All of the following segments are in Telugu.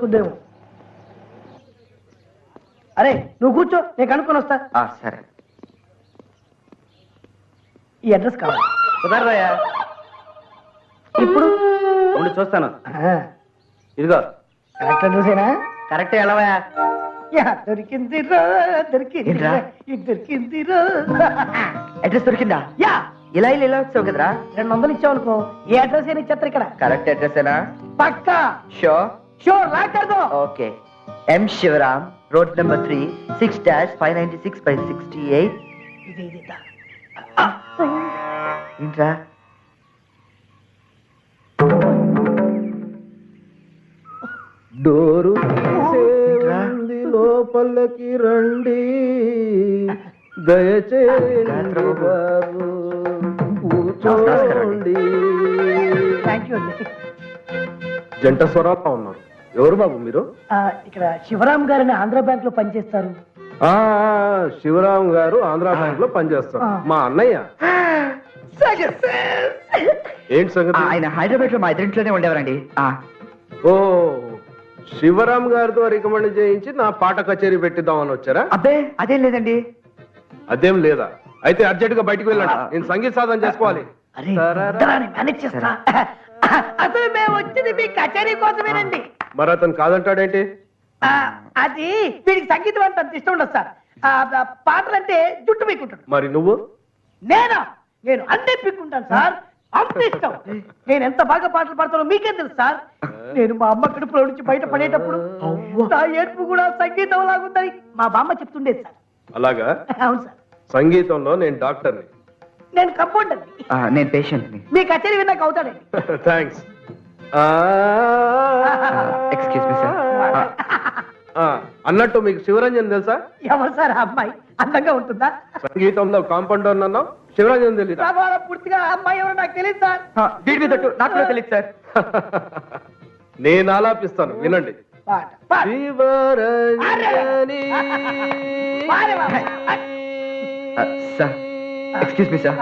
దొరుకుద్దేమో. అరే నువ్వు కూర్చో, నేను కనుక్కొని వస్తా. సరే. ఈ అడ్రస్ కావాలి. కుదరదయ్యా. ఇప్పుడు ఉండి చూస్తాను. ఇదిగో కరెక్ట్ అడ్రసేనా? కరెక్టే. వెళ్ళవయ్యా. దొరికింది ఏంట్రా? దొరికింది. అడ్రస్ దొరికిందా? యా, ఇలా ఇలా వచ్చావు కదరా. 200 ఇచ్చావనుకో, ఏ అడ్రస్ అయినా ఇచ్చేస్తారు ఇక్కడ. కరెక్ట్ అడ్రసేనా? పక్కా షూర్. షూర్, రాకర్దో. ఓకే. ఎం శివరామ్, రోడ్ నెంబర్ 3, 6-596/68. ఇది ఇది దా. ఏంట్రా? డోరు తీసేయండి, లోపలికి రండి, దయచేయండి బాబు, కూర్చోండి. థ్యాంక్ యూ అండి. జంట స్వరాలు ఉన్నారు. ఎవరు బాబు మీరు? ఇక్కడ శివరాం గారిని ఆంధ్ర బ్యాంక్ లో పనిచేస్తారు. శివరాం గారు ఆంధ్ర బ్యాంక్ లో పనిచేస్తారు. మా అన్నయ్య. ఏంటి సంగతి? ఆయన హైదరాబాద్ లో మా ఇద్దరింట్లోనే ఉండేవారండి. ఓ, శివరాం గారితో రికమెండ్ చేయించి నా పాట కచేరీ పెట్టిద్దామని వచ్చారా? అబ్బే అదేం లేదండి. అదేం లేదా? అయితే అర్జెంట్ గా బయటకు వెళ్ళండి, నేను సంగీత సాధన చేసుకోవాలి. అరే మేనేజ్ చేస్తా. అసలు మేము వచ్చింది మీ కచేరీ కోసమేనండి. మరి అతను కాదంటాడేంటి? అది వీడికి సంగీతం అంటే అంత ఇష్టం ఉండదు సార్. పాటలంటే జుట్టు పీక్కుంటాడు. మరి నువ్వు? నేను అన్నీ పీక్కుంటాను సార్, అంత ఇష్టం. నేను ఎంత బాగా పాటలు పాడతానో మీకేం తెలుసు సార్. నేను మా అమ్మ కడుపులో నుంచి బయట పడేటప్పుడు నా ఏడుపు కూడా సంగీతం లాగుందని మా బామ్మ చెప్తుండేది సార్. అలాగా? అవును సార్. సంగీతంలో నేను డాక్టర్ని. నేను కంపౌండర్ని. నేను పేషెంట్ని. మీ కచేరీ విన్నాక అవుతాడండి. థ్యాంక్స్. Excuse me sir. అన్నట్టు మీకు శివరంజన్ తెలుసా? ఎవరు సార్ ఆ అమ్మాయి? అందంగా ఉంటుందా? సంగీతంలో కాంపౌండర్ అన్నావు, శివరంజన్ తెలీదా? పూర్తిగా ఆ అమ్మాయి ఎవరో నాకు తెలియదు సార్. వీడి మీద నాకు కూడా తెలియదు సార్. నేను ఆలాపిస్తాను, వినండి. పాట Shivaranjani. Sir excuse me sir.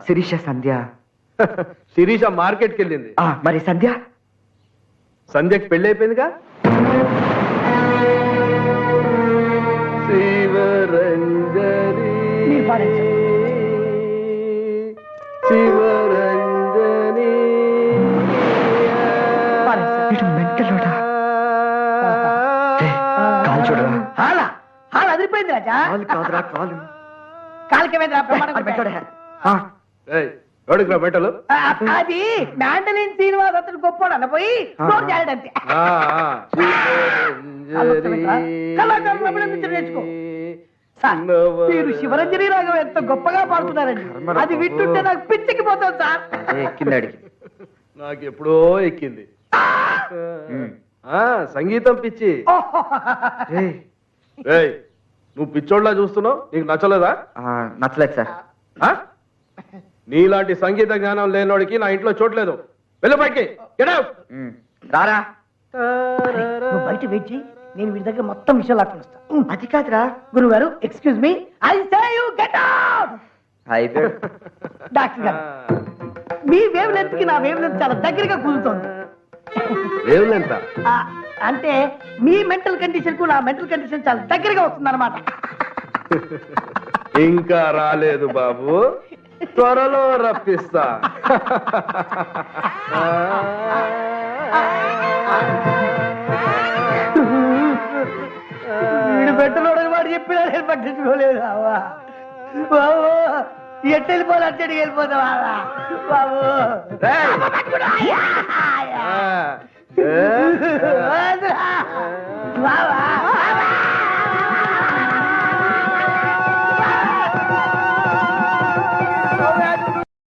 Sirisha Sandhya. Sirisha మార్కెట్కి వెళ్ళింది. మరి సంధ్య? సంధ్యకి పెళ్లి అయిపోయిందిగా. శివరంజని మీరు పాడించండి. శివరంజని. కాలు చూడరా. హాల్ అదిరిపోయింది రాజా. కాదురా కాలు. కాలికేమైంది? ఎవడికి బట్టలు? అది మ్యాండలిన్ శ్రీనివాస్ అతను గొప్పవాడు అన్నపోయి జాడంతే. నేర్చుకో సార్. మీరు శివరంజని రాగం ఎంత గొప్పగా పాడుతున్నారండి. అది వింటుంటే నాకు పిచ్చికిపోతుంది సార్. ఎక్కింది. నాకు ఎప్పుడో ఎక్కింది. సంగీతం పిచ్చి. నువ్వు పిచ్చోడ్లా చూస్తున్నావు, నీకు నచ్చలేదా? నచ్చలేదు సార్. నీలాంటి సంగీత జ్ఞానం లేనోడికి నా ఇంట్లో చోట్లేదు. వెళ్ళు బయటికి. రారా. నువ్వు బయట వెయిట్ చేయి, నేను వీడి దగ్గర మొత్తం విషయం లాక్కుని వస్తా. అది కాదురా. గురువు గారు excuse me, I say you get out. Doctor గారు, మీ వేవ్ లెంత్ కి నా వేవ్ లెంత్ చాలా దగ్గరగా కుదురుతోంది. వేవ్ లెంత్ అంటే మీ మెంటల్ కండిషన్ కు నా మెంటల్ కండిషన్ చాలా దగ్గరగా వస్తుంది అన్నమాట. ఇంకా రాలేదు బాబు, త్వరలో రప్పిస్తా. వీడు పెట్టలోడని వాడు చెప్పినా నేను పట్టించుకోలేదు. బాబు ఎట్టు వెళ్ళిపోవాలి, అట్టడికి వెళ్ళిపోతావా బాబు?